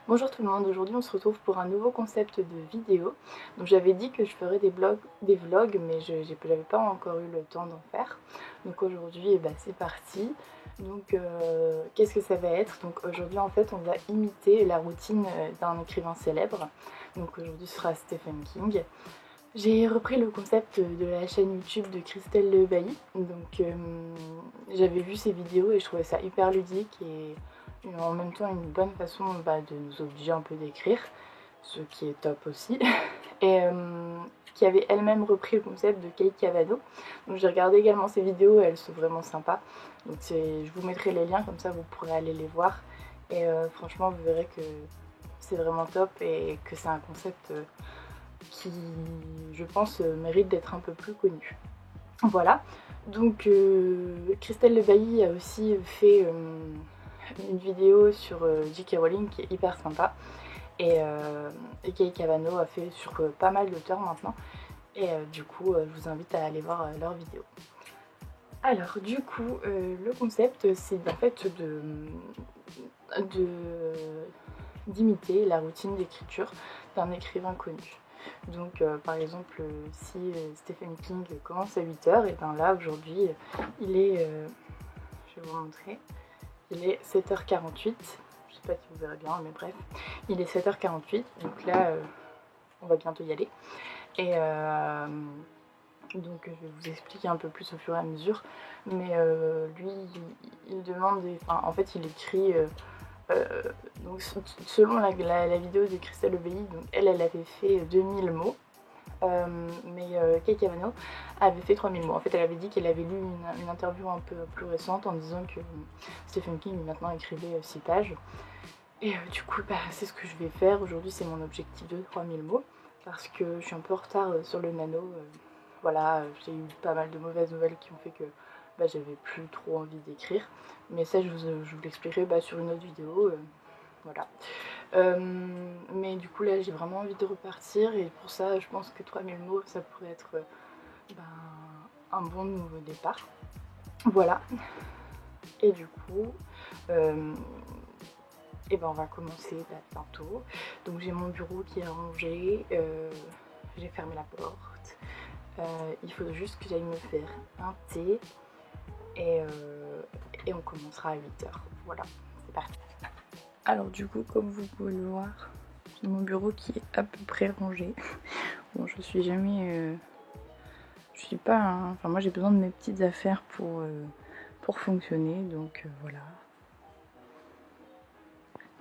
Bonjour tout le monde, aujourd'hui on se retrouve pour un nouveau concept de vidéo. Donc j'avais dit que je ferais des vlogs mais j'avais pas encore eu le temps d'en faire. Donc aujourd'hui c'est parti. Donc qu'est-ce que ça va être? Donc aujourd'hui en fait on va imiter la routine d'un écrivain célèbre. Donc aujourd'hui ce sera Stephen King. J'ai repris le concept de la chaîne YouTube de Christelle Le Bailly. Donc j'avais vu ses vidéos et je trouvais ça hyper ludique et en même temps une bonne façon de nous obliger un peu d'écrire, ce qui est top aussi. Et qui avait elle-même repris le concept de Kate Cavado. Donc j'ai regardé également ses vidéos et elles sont vraiment sympas. Donc je vous mettrai les liens, comme ça vous pourrez aller les voir. Et franchement vous verrez que c'est vraiment top et que c'est un concept qui, je pense, mérite d'être un peu plus connu. Voilà. Donc Christelle Le Bailly a aussi fait une vidéo sur J.K. Rowling qui est hyper sympa. Et Kate Cavado a fait sur pas mal d'auteurs maintenant. Et du coup, je vous invite à aller voir leurs vidéos. Alors, du coup, le concept, c'est en fait d'imiter la routine d'écriture d'un écrivain connu. Donc par exemple si Stephen King commence à 8h, et bien là aujourd'hui il est, je vais vous montrer, il est 7h48, je sais pas si vous verrez bien mais bref, il est 7h48, donc là on va bientôt y aller. Et donc je vais vous expliquer un peu plus au fur et à mesure, mais lui il demande, en fait il écrit donc selon la vidéo de Christelle Le Bailly, donc elle avait fait 2000 mots, mais Kate Cavado avait fait 3000 mots. En fait elle avait dit qu'elle avait lu une interview un peu plus récente en disant que Stephen King maintenant écrivait 6 pages. Et du coup c'est ce que je vais faire. Aujourd'hui c'est mon objectif de 3000 mots parce que je suis un peu en retard sur le nano. Voilà, j'ai eu pas mal de mauvaises nouvelles qui ont fait que j'avais plus trop envie d'écrire, mais ça je vous l'expliquerai sur une autre vidéo, voilà. Mais du coup là j'ai vraiment envie de repartir et pour ça je pense que 3000 mots ça pourrait être un bon nouveau départ. Voilà. Et du coup on va commencer bientôt. Donc j'ai mon bureau qui est rangé, j'ai fermé la porte. Il faut juste que j'aille me faire un thé et on commencera à 8h. Voilà, c'est parti. Alors du coup, comme vous pouvez le voir, j'ai mon bureau qui est à peu près rangé. Bon, je suis jamais... je suis pas... Enfin, moi j'ai besoin de mes petites affaires pour fonctionner, donc voilà.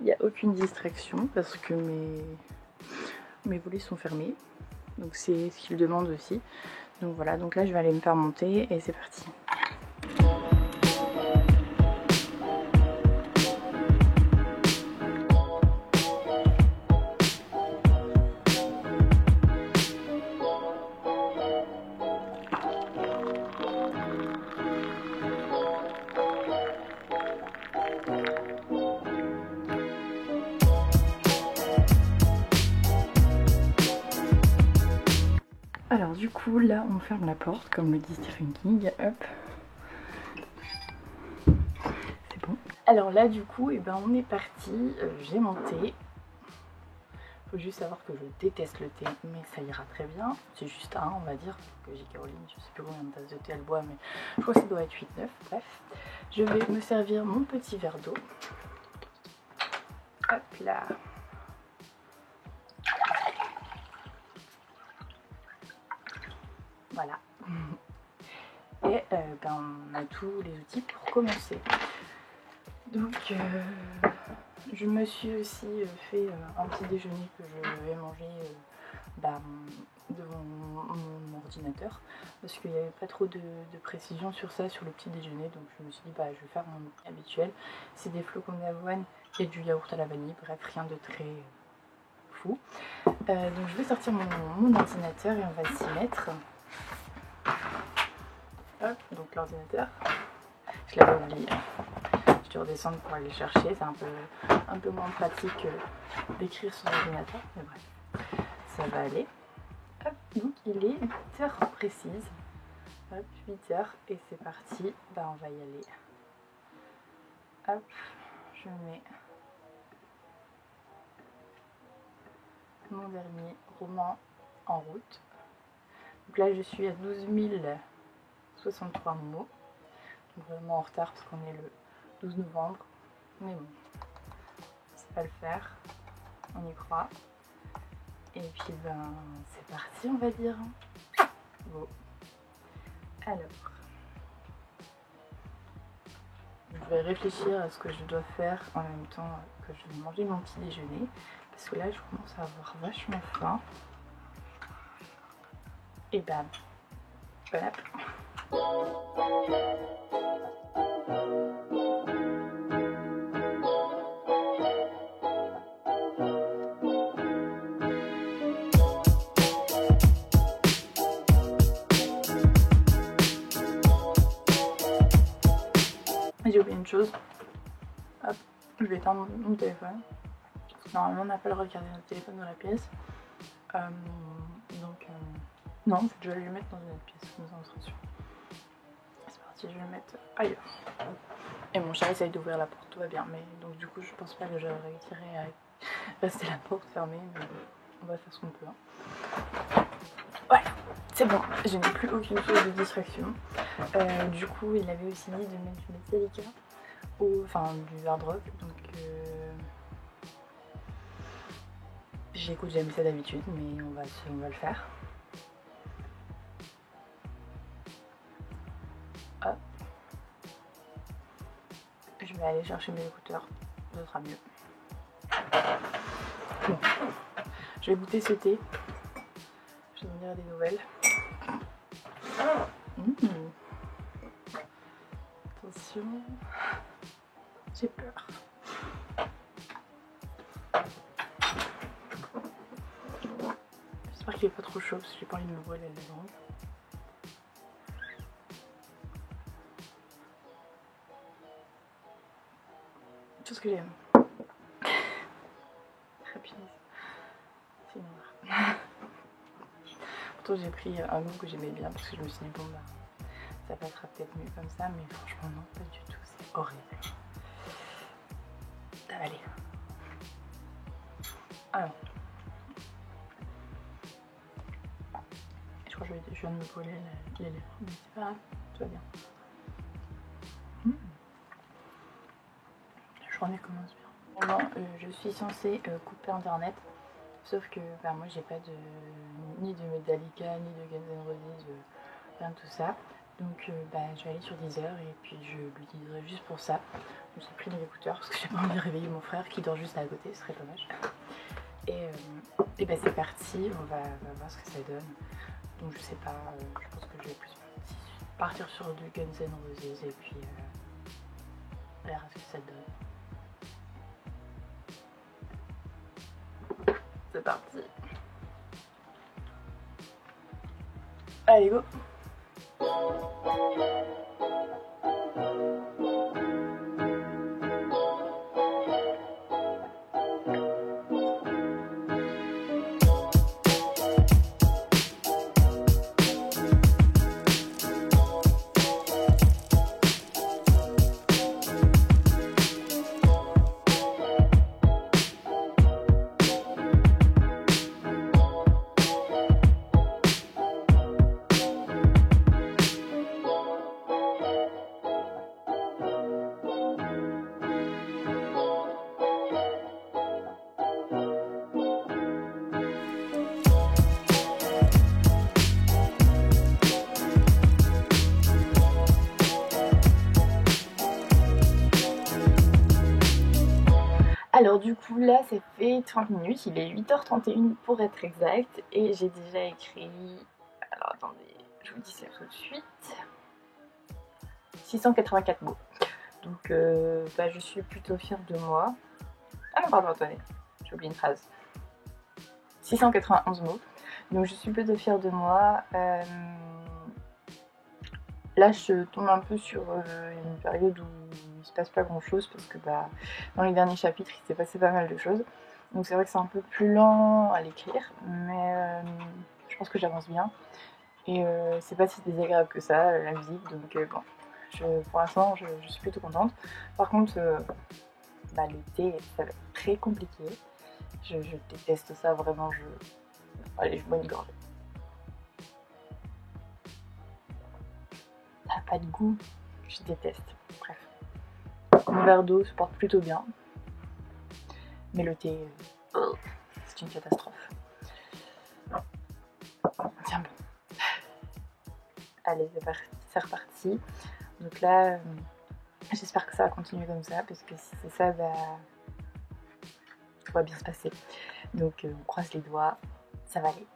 Il n'y a aucune distraction parce que mes volets sont fermés. Donc c'est ce qu'il demande aussi. Donc voilà, donc là je vais aller me faire monter et c'est parti. Alors du coup là on ferme la porte comme le dit Stephen King, hop. C'est bon. Alors là du coup on est parti, j'ai mon thé. Faut juste savoir que je déteste le thé mais ça ira très bien. C'est juste un on va dire, que J.K. Rowling, je sais plus combien de tasses de thé elle boit mais je crois que ça doit être 8-9, bref. Je vais me servir mon petit verre d'eau. Hop là. Voilà. Et on a tous les outils pour commencer. Donc je me suis aussi fait un petit déjeuner que je vais manger devant mon ordinateur parce qu'il n'y avait pas trop de précision sur ça, sur le petit déjeuner. Donc je me suis dit je vais faire mon habituel. C'est des flocons d'avoine et du yaourt à la vanille, bref rien de très fou. Donc je vais sortir mon ordinateur et on va s'y mettre. Hop, donc l'ordinateur, je l'avais oublié. Je dois redescendre pour aller le chercher, c'est un peu moins pratique d'écrire sur l'ordinateur, mais bref, ça va aller. Hop, donc il est 8h précise. Hop, 8h et c'est parti, on va y aller. Hop, je mets mon dernier roman en route. Donc là je suis à 12 063 mots. Donc vraiment en retard parce qu'on est le 12 novembre. Mais bon, ça va le faire. On y croit. Et puis ben c'est parti on va dire. Bon. Alors. Je vais réfléchir à ce que je dois faire en même temps que je vais manger mon petit déjeuner. Parce que là je commence à avoir vachement faim. Et bam. Bon appétit. J'ai oublié une chose. Hop, je vais éteindre mon téléphone. Normalement on n'a pas le droit de garder notre téléphone dans la pièce. Non, en fait, je vais le mettre dans une autre pièce, comme ça on sera sûr. C'est parti, je vais le mettre ailleurs. Et mon chat essaye d'ouvrir la porte, tout va bien. Mais donc du coup je pense pas que je réussirai à rester la porte fermée. Mais on va faire ce qu'on peut. Hein. Voilà, c'est bon, je n'ai plus aucune source de distraction. Du coup il avait aussi dit de mettre du Metallica. Enfin du hard rock, donc j'écoute jamais ça d'habitude, mais on va le faire. Hop. Je vais aller chercher mes écouteurs, ça sera mieux. Bon. Je vais goûter ce thé, je vais vous dire des nouvelles. Attention, j'ai peur. J'espère qu'il est pas trop chaud parce que j'ai pas envie de me brûler la langue. Tout ce que j'aime. Happiness. C'est une horreur. Pourtant j'ai pris un goût que j'aimais bien parce que je me suis dit bon bah ça passera peut-être mieux comme ça, mais franchement non, pas du tout, c'est horrible. Ça va aller. Alors. Je crois que je viens de me brûler les lèvres, mais c'est pas grave, tout va bien. La journée commence bien. Vraiment, je suis censée couper internet, sauf que bah, moi j'ai pas ni de Metallica, ni de Guns N' Roses, rien de tout ça. Donc bah, je vais aller sur Deezer et puis je l'utiliserai juste pour ça. J'ai pris mes écouteurs parce que j'ai pas envie de réveiller mon frère qui dort juste à côté, ce serait dommage. Et bah, c'est parti, on va voir ce que ça donne. Donc je sais pas, je pense que je vais plus partir sur du Guns N' Roses et puis voir ce que ça donne. C'est parti. Allez go. Alors du coup là ça fait 30 minutes, il est 8h31 pour être exact et j'ai déjà écrit, alors attendez, je vous dis ça tout de suite, 684 mots. Donc bah, je suis plutôt fière de moi. Ah non pardon, attendez, j'ai oublié une phrase. 691 mots, donc je suis plutôt fière de moi. Là je tombe un peu sur une période où il se passe pas grand chose parce que bah, dans les derniers chapitres il s'est passé pas mal de choses. Donc c'est vrai que c'est un peu plus lent à l'écrire, mais je pense que j'avance bien. Et c'est pas si désagréable que ça, la musique, donc bon, Pour l'instant, je suis plutôt contente. Par contre, le thé, ça va être très compliqué. Je déteste ça vraiment. Allez, je bois une gorgée. Ça n'a pas de goût, je déteste. Bref. Mon verre d'eau se porte plutôt bien. Mais le thé, c'est une catastrophe. Tiens bon. Allez, c'est reparti. Donc là, j'espère que ça va continuer comme ça, parce que si c'est ça, tout va bien se passer. Donc on croise les doigts, ça va aller.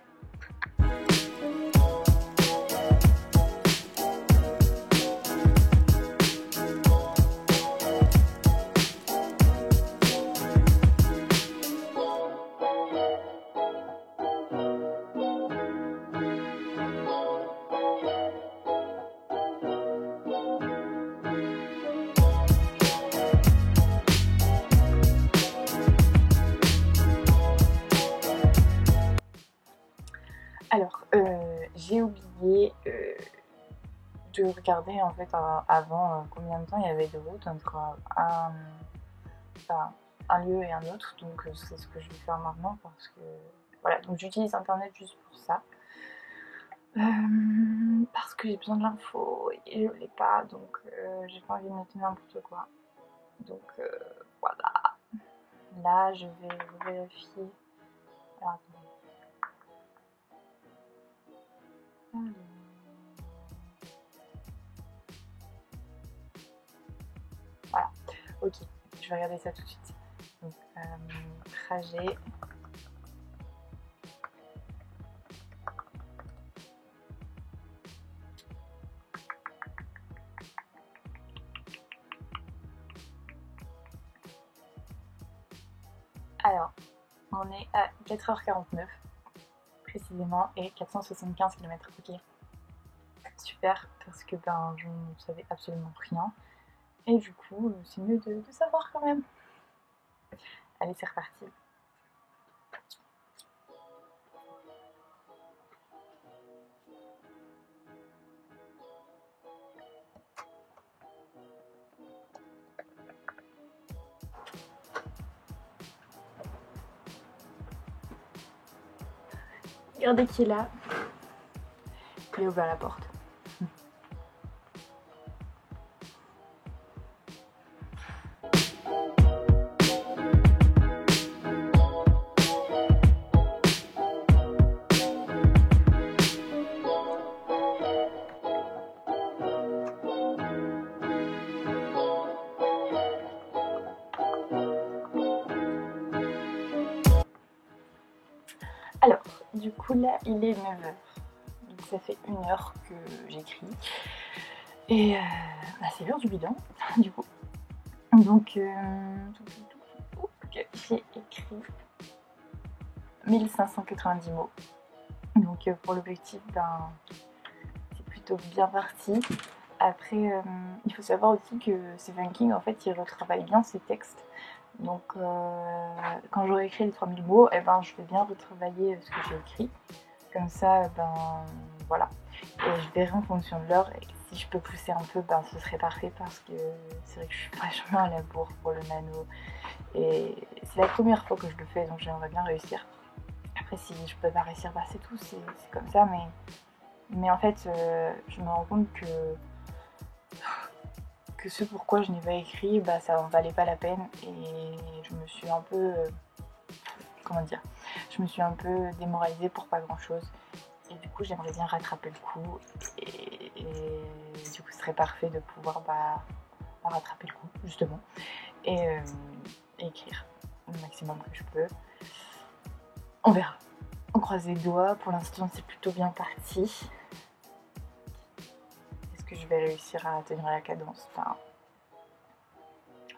Alors, j'ai oublié de regarder en fait avant combien de temps il y avait de route entre un lieu et un autre, donc c'est ce que je vais faire maintenant parce que voilà, donc j'utilise internet juste pour ça. Parce que j'ai besoin de l'info et je l'ai pas, donc j'ai pas envie de noter n'importe quoi. Donc voilà. Là, je vais vérifier. Alors, attendez. Voilà, ok, je vais regarder ça tout de suite. Donc, trajet. Alors, on est à 4h49 précisément et 475 km. Ok, super, parce que je ne savais absolument rien. Et du coup, c'est mieux de savoir quand même. Allez, c'est reparti. Regardez qui est là. Il a ouvert la porte. Alors, du coup là, il est 9h. Donc ça fait 1 heure que j'écris. Et c'est l'heure du bilan, du coup. Donc, j'ai écrit 1590 mots. Donc pour l'objectif, c'est plutôt bien parti. Après, il faut savoir aussi que Stephen King, en fait, il retravaille bien ses textes. Donc quand j'aurai écrit les 3000 mots, je vais bien retravailler ce que j'ai écrit. Comme ça, voilà. Et je verrai en fonction de l'heure. Et si je peux pousser un peu, ce serait parfait parce que c'est vrai que je suis vachement à la bourre pour le nano. Et c'est la première fois que je le fais, donc j'aimerais bien réussir. Après, si je peux pas réussir, c'est tout, c'est comme ça. Mais en fait, je me rends compte que ce pourquoi je n'ai pas écrit, ça en valait pas la peine. Et je me suis un peu... je me suis un peu démoralisée pour pas grand chose. Et du coup, j'aimerais bien rattraper le coup. Et du coup, ce serait parfait de pouvoir rattraper le coup, justement. Et écrire le maximum que je peux. On verra. On croise les doigts. Pour l'instant, c'est plutôt bien parti. Est-ce que je vais réussir à tenir la cadence?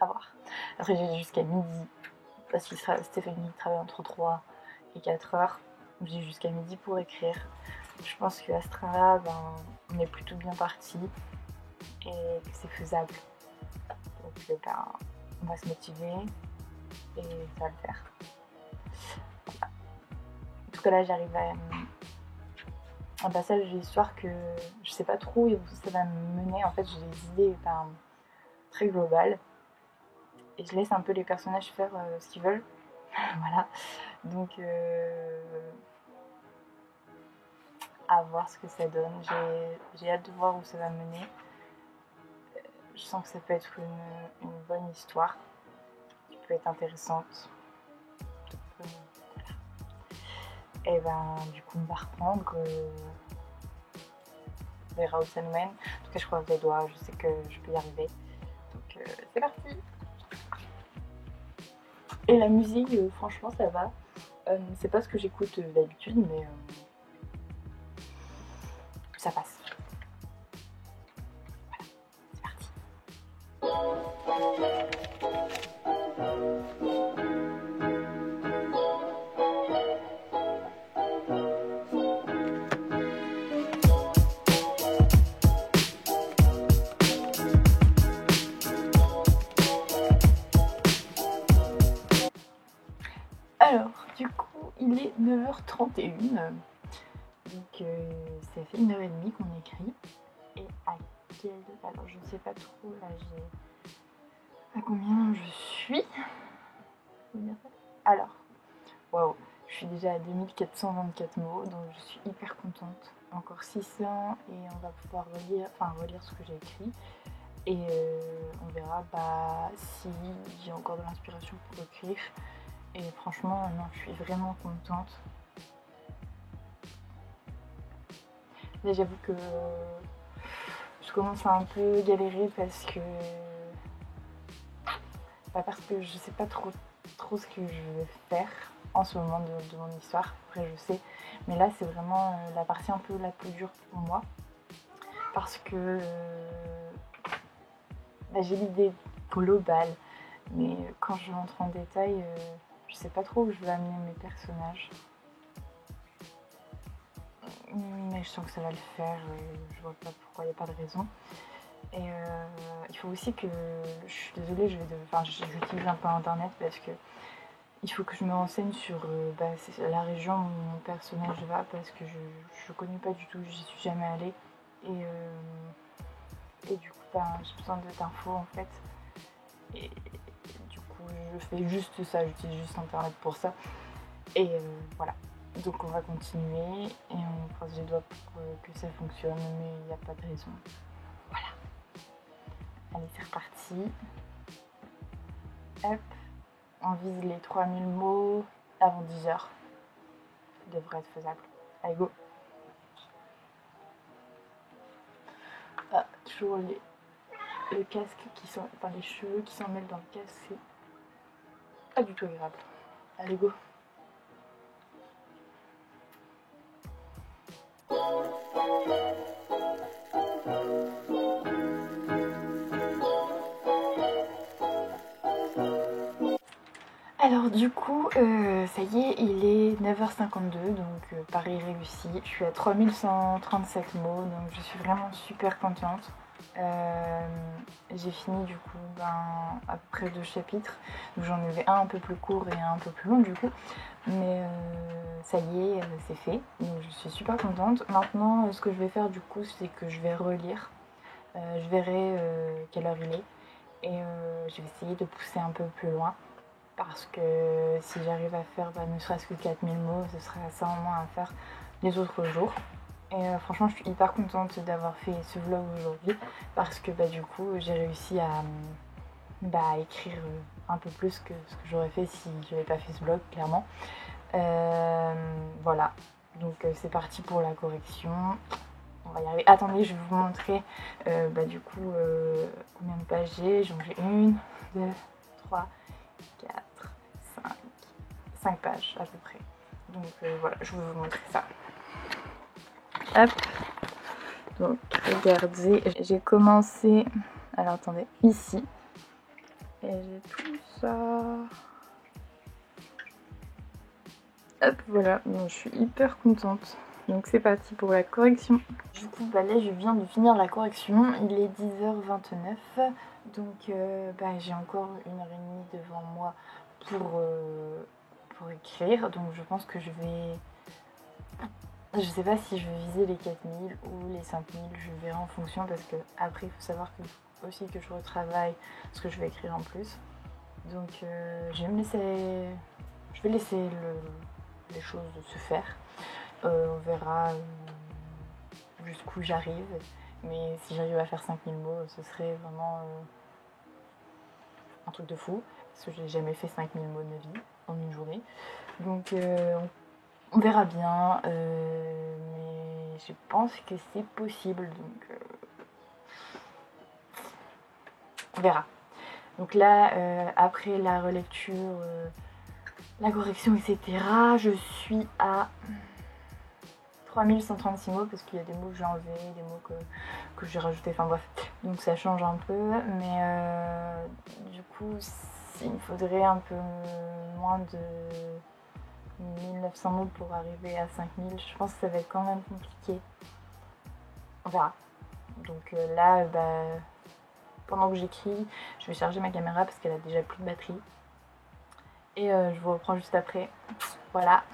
À voir. Après, j'ai jusqu'à midi. Parce que Stéphanie travaille entre 3 et 4 heures. J'ai jusqu'à midi pour écrire. Je pense qu'à ce train-là, on est plutôt bien parti et que c'est faisable. Donc, on va se motiver et ça va le faire. Voilà. En tout cas, là, j'arrive un passage de l'histoire que je sais pas trop où ça va me mener. En fait, j'ai des idées très globales et je laisse un peu les personnages faire ce qu'ils veulent. Voilà, donc à voir ce que ça donne. J'ai hâte de voir où ça va mener. Je sens que ça peut être une bonne histoire qui peut être intéressante. Voilà. Et ben du coup on va reprendre. On verra où ça nous mène. En tout cas je croise les doigts, je sais que je peux y arriver. Donc c'est parti. Et la musique, franchement ça va. C'est pas ce que j'écoute d'habitude, mais ça passe. Voilà, c'est parti. Alors, du coup, il est 9h31. Donc, ça fait 1h30 qu'on écrit. Et à quel... Alors, je ne sais pas trop, là, à combien je suis. Alors, waouh, je suis déjà à 2424 mots, donc je suis hyper contente. Encore 600 et on va pouvoir relire ce que j'ai écrit. Et on verra si j'ai encore de l'inspiration pour écrire. Et franchement, non, je suis vraiment contente. Là, j'avoue que je commence à un peu galérer parce que je sais pas trop ce que je veux faire en ce moment de mon histoire. Après, je sais, mais là, c'est vraiment la partie un peu la plus dure pour moi parce que j'ai l'idée globale, mais quand je rentre en détail, je sais pas trop où je veux amener mes personnages. Mais je sens que ça va le faire, je vois pas pourquoi il n'y a pas de raison. Et il faut aussi que, je suis désolée, j'utilise un peu internet parce que il faut que je me renseigne sur la région où mon personnage va parce que je connais pas du tout, j'y suis jamais allée. Et du coup j'ai besoin d'infos en fait. Et du coup je fais juste ça, j'utilise juste internet pour ça. Et voilà. Donc on va continuer et on croise les doigts pour que ça fonctionne, mais il n'y a pas de raison. Voilà. Allez, c'est reparti. Hop. On vise les 3000 mots avant 10h. Ça devrait être faisable. Allez, go. Ah, toujours le casque les cheveux qui s'en mêlent dans le casque, c'est pas du tout agréable. Allez, go. Alors du coup, ça y est, il est 9h52, donc pari réussi. Je suis à 3137 mots, donc je suis vraiment super contente. J'ai fini du coup à peu près 2 chapitres, donc j'en avais un peu plus court et un peu plus long du coup. Mais ça y est, c'est fait, donc je suis super contente. Maintenant, ce que je vais faire du coup, c'est que je vais relire. Je verrai quelle heure il est et je vais essayer de pousser un peu plus loin. Parce que si j'arrive à faire ne serait-ce que 4000 mots, ce serait assez en moins à faire les autres jours. Et franchement, je suis hyper contente d'avoir fait ce vlog aujourd'hui parce que du coup, j'ai réussi à écrire un peu plus que ce que j'aurais fait si je n'avais pas fait ce vlog, clairement. Voilà, donc c'est parti pour la correction. On va y arriver. Attendez, je vais vous montrer du coup combien de pages j'ai. J'en ai 1, 2, 3, 4, 5 pages à peu près. Donc voilà, je vais vous montrer ça. Hop. Donc regardez, j'ai commencé. Alors attendez, ici. Et j'ai tout ça. Hop, voilà. Donc je suis hyper contente. Donc c'est parti pour la correction. Du coup, là je viens de finir la correction. Il est 10h29. Donc j'ai encore 1h30 devant moi pour écrire. Donc je pense que je vais Je sais pas si je vais viser les 4000 ou les 5000, je verrai en fonction parce que après il faut savoir qu'il faut aussi que je retravaille ce que je vais écrire en plus. Donc je vais laisser les choses se faire. On verra jusqu'où j'arrive. Mais si j'arrive à faire 5000 mots, ce serait vraiment un truc de fou. Parce que j'ai jamais fait 5000 mots de ma vie en une journée. Donc on verra bien. Mais je pense que c'est possible. Donc on verra. Donc là, après la relecture, la correction, etc., je suis à 3136 mots parce qu'il y a des mots que j'ai enlevés, des mots que j'ai rajoutés, enfin bref. Donc ça change un peu, mais du coup, il me faudrait un peu moins de 1900 mots pour arriver à 5000. Je pense que ça va être quand même compliqué. On verra. Donc là, pendant que j'écris, je vais charger ma caméra parce qu'elle a déjà plus de batterie. Et je vous reprends juste après. Voilà.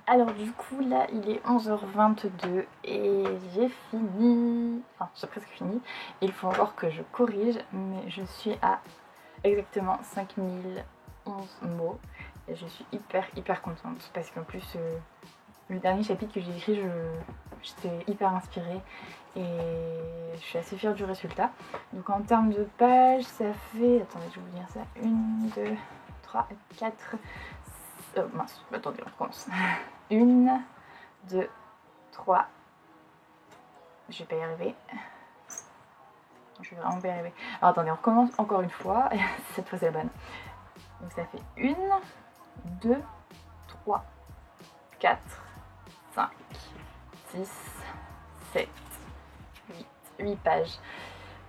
Alors du coup là il est 11h22 et j'ai fini, enfin j'ai presque fini. Il faut encore que je corrige, mais je suis à exactement 5011 mots. Et je suis hyper contente parce qu'en plus le dernier chapitre que j'ai écrit, j'étais hyper inspirée et je suis assez fière du résultat. Donc en termes de pages, ça fait, attendez je vais vous dire ça, 1, 2, 3, 4... Oh mince, attendez, on recommence. 1, 2, 3. Je vais pas y arriver. Je vais vraiment pas y arriver. Alors attendez, on recommence encore une fois. Cette fois c'est la bonne. Donc ça fait 1, 2, 3, 4, 5, 6, 7, 8 pages.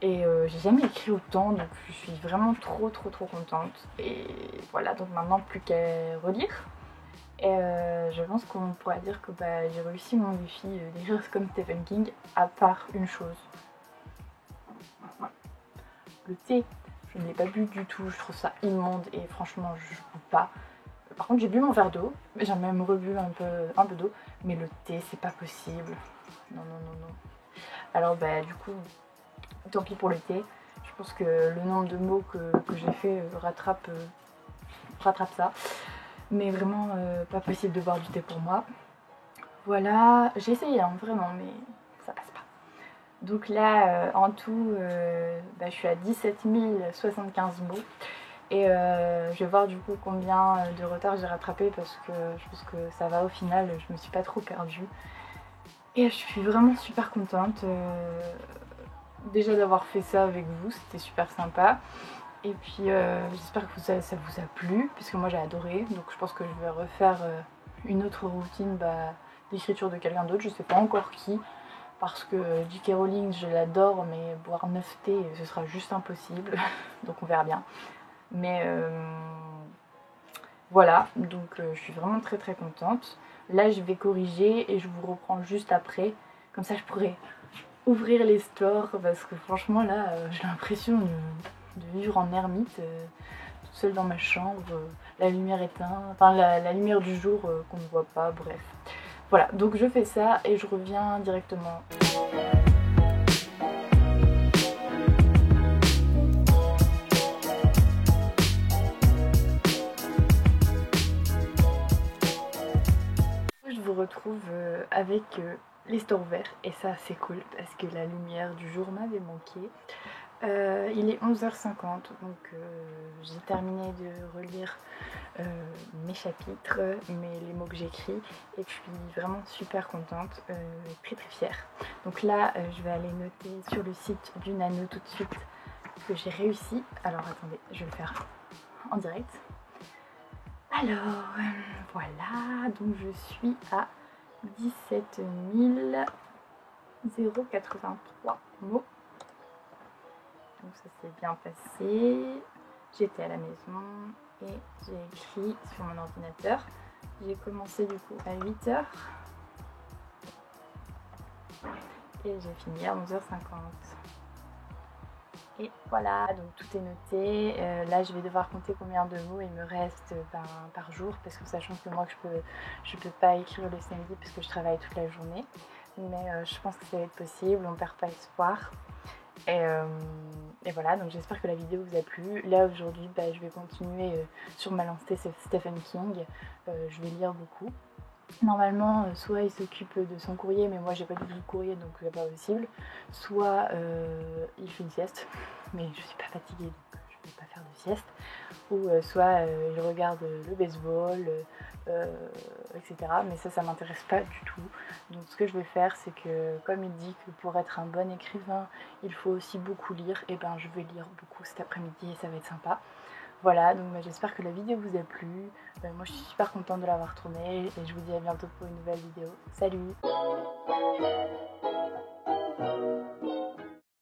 Et j'ai jamais écrit autant, donc je suis vraiment trop contente. Et voilà, donc maintenant plus qu'à relire. Et je pense qu'on pourrait dire que j'ai réussi mon défi d'écrire comme Stephen King, à part une chose. Le thé, je ne l'ai pas bu du tout, je trouve ça immonde et franchement je ne peux pas. Par contre j'ai bu mon verre d'eau, j'ai même rebu un peu d'eau, mais le thé c'est pas possible. Non. Alors du coup, tant pis pour le thé. Je pense que le nombre de mots que j'ai fait rattrape ça. Mais vraiment pas possible de boire du thé pour moi. Voilà, j'ai essayé hein, vraiment, mais ça passe pas. Donc là, en tout, je suis à 17 075 mots. Et je vais voir du coup combien de retard j'ai rattrapé parce que je pense que ça va au final, je me suis pas trop perdue. Et je suis vraiment super contente déjà d'avoir fait ça avec vous, c'était super sympa. Et puis j'espère que ça vous a plu, puisque moi j'ai adoré. Donc je pense que je vais refaire une autre routine d'écriture de quelqu'un d'autre, je sais pas encore qui. Parce que J.K. Rowling, je l'adore, mais boire 9 thés, ce sera juste impossible. Donc on verra bien. Mais voilà, donc je suis vraiment très contente. Là je vais corriger et je vous reprends juste après. Comme ça je pourrai ouvrir les stores parce que franchement là j'ai l'impression de vivre en ermite toute seule dans ma chambre, la lumière éteinte, enfin la lumière du jour qu'on ne voit pas, bref. Voilà, donc je fais ça et je reviens directement. Je vous retrouve avec les stores ouverts et ça c'est cool parce que la lumière du jour m'avait manqué. Il est 11h50 donc j'ai terminé de relire mes chapitres, les mots que j'écris et je suis vraiment super contente, très fière. Donc là je vais aller noter sur le site du Nano tout de suite que j'ai réussi. Alors attendez, je vais le faire en direct. Alors voilà, donc je suis à 17 083 mots. Donc ça s'est bien passé. J'étais à la maison et j'ai écrit sur mon ordinateur. J'ai commencé du coup à 8h et j'ai fini à 11h50. Et voilà, donc tout est noté. Là, je vais devoir compter combien de mots il me reste par jour, parce que sachant que moi, je peux pas écrire le samedi parce que je travaille toute la journée. Mais je pense que ça va être possible, on perd pas espoir. Et voilà, donc j'espère que la vidéo vous a plu. Là, aujourd'hui, je vais continuer sur ma lancée Stephen King. Je vais lire beaucoup. Normalement, soit il s'occupe de son courrier, mais moi j'ai pas du tout de courrier donc c'est pas possible. Soit il fait une sieste, mais je suis pas fatiguée donc je vais pas faire de sieste. Ou soit il regarde le baseball, etc. Mais ça m'intéresse pas du tout. Donc ce que je vais faire, c'est que comme il dit que pour être un bon écrivain, il faut aussi beaucoup lire, et ben je vais lire beaucoup cet après-midi et ça va être sympa. Voilà, donc j'espère que la vidéo vous a plu. Moi je suis super contente de l'avoir tournée et je vous dis à bientôt pour une nouvelle vidéo. Salut!